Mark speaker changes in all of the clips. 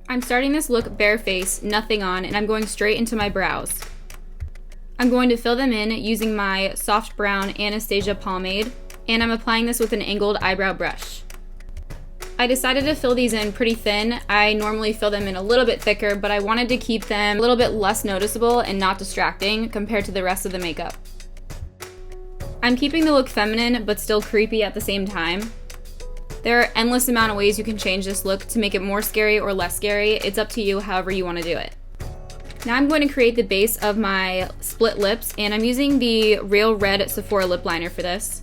Speaker 1: I'm starting this look barefaced, nothing on, and I'm going straight into my brows. I'm going to fill them in using my soft brown Anastasia pomade, and I'm applying this with an angled eyebrow brush. I decided to fill these in pretty thin. I normally fill them in a little bit thicker, but I wanted to keep them a little bit less noticeable and not distracting compared to the rest of the makeup. I'm keeping the look feminine, but still creepy at the same time. There are endless amount of ways you can change this look to make it more scary or less scary. It's up to you however you want to do it. Now I'm going to create the base of my split lips, and I'm using the Real Red Sephora lip liner for this.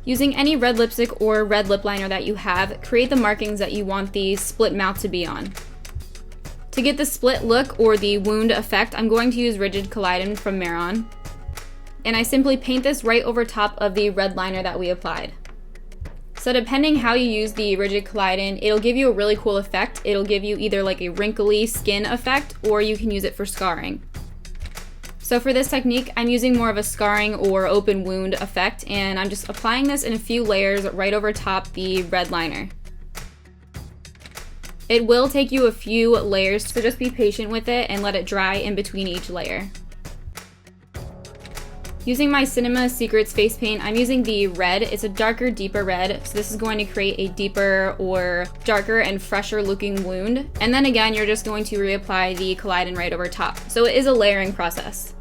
Speaker 1: Using any red lipstick or red lip liner that you have, create the markings that you want the split mouth to be on. To get the split look or the wound effect, I'm going to use Rigid Collidin from Maron. And I simply paint this right over top of the red liner that we applied. So depending how you use the Rigid Collidin, it'll give you a really cool effect. It'll give you either like a wrinkly skin effect, or you can use it for scarring. So for this technique, I'm using more of a scarring or open wound effect, and I'm just applying this in a few layers right over top the red liner. It will take you a few layers, so just be patient with it and let it dry in between each layer. Using my Cinema Secrets face paint, I'm using the red. It's a darker, deeper red, so this is going to create a deeper or darker and fresher looking wound. And then again, you're just going to reapply the Collidin right over top. So it is a layering process.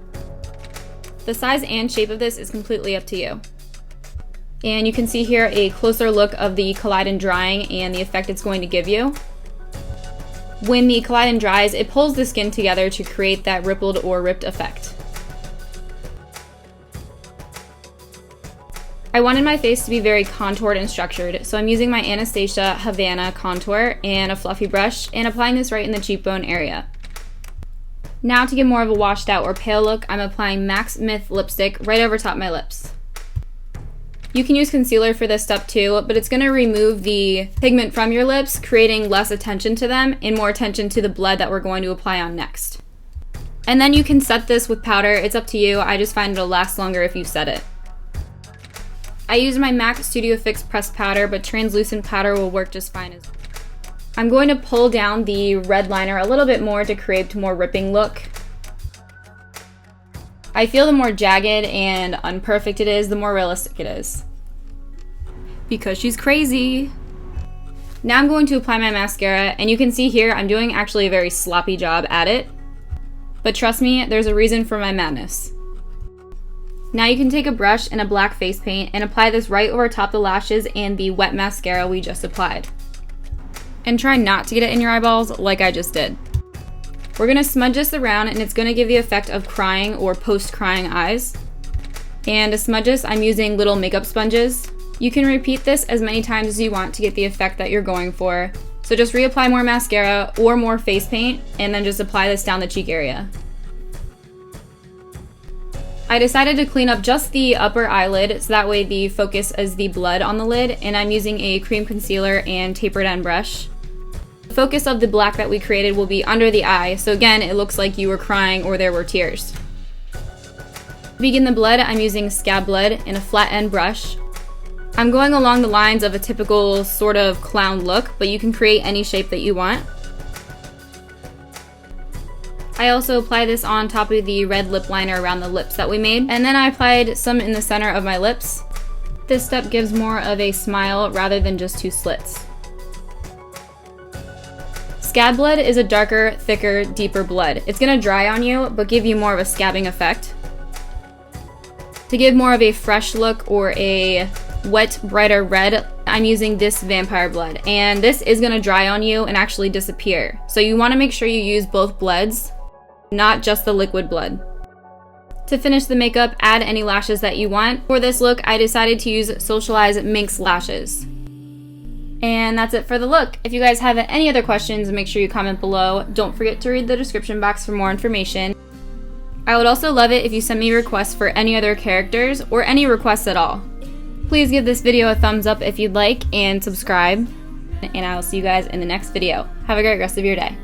Speaker 1: The size and shape of this is completely up to you. And you can see here a closer look of the Collidin drying and the effect it's going to give you. When the Collidin dries, it pulls the skin together to create that rippled or ripped effect. I wanted my face to be very contoured and structured, so I'm using my Anastasia Havana contour and a fluffy brush and applying this right in the cheekbone area. Now to get more of a washed out or pale look, I'm applying MAC's Myth lipstick right over top my lips. You can use concealer for this step too, but it's going to remove the pigment from your lips, creating less attention to them and more attention to the blood that we're going to apply on next. And then you can set this with powder. It's up to you. I just find it'll last longer if you set it. I use my MAC Studio Fix pressed powder, but translucent powder will work just fine as well. I'm going to pull down the red liner a little bit more to create a more ripping look. I feel the more jagged and unperfect it is, the more realistic it is. Because she's crazy. Now I'm going to apply my mascara, and you can see here I'm doing actually a very sloppy job at it. But trust me, there's a reason for my madness. Now you can take a brush and a black face paint and apply this right over top the lashes and the wet mascara we just applied. And try not to get it in your eyeballs like I just did. We're going to smudge this around, and it's going to give the effect of crying or post-crying eyes. And to smudge this, I'm using little makeup sponges. You can repeat this as many times as you want to get the effect that you're going for. So just reapply more mascara or more face paint, and then just apply this down the cheek area. I decided to clean up just the upper eyelid, so that way the focus is the blood on the lid, and I'm using a cream concealer and tapered end brush. The focus of the black that we created will be under the eye, so again, it looks like you were crying or there were tears. To begin the blood, I'm using Scab Blood and a flat end brush. I'm going along the lines of a typical sort of clown look, but you can create any shape that you want. I also apply this on top of the red lip liner around the lips that we made, and then I applied some in the center of my lips. This step gives more of a smile rather than just two slits. Scab Blood is a darker, thicker, deeper blood. It's going to dry on you, but give you more of a scabbing effect. To give more of a fresh look or a wet, brighter red, I'm using this Vampire Blood, and this is going to dry on you and actually disappear. So you want to make sure you use both bloods, not just the liquid blood. To finish the makeup, add any lashes that you want. For this look, I decided to use Socialize Minx lashes. And that's it for the look. If you guys have any other questions, make sure you comment below. Don't forget to read the description box for more information. I would also love it if you send me requests for any other characters or any requests at all. Please give this video a thumbs up if you'd like and subscribe. And I will see you guys in the next video. Have a great rest of your day.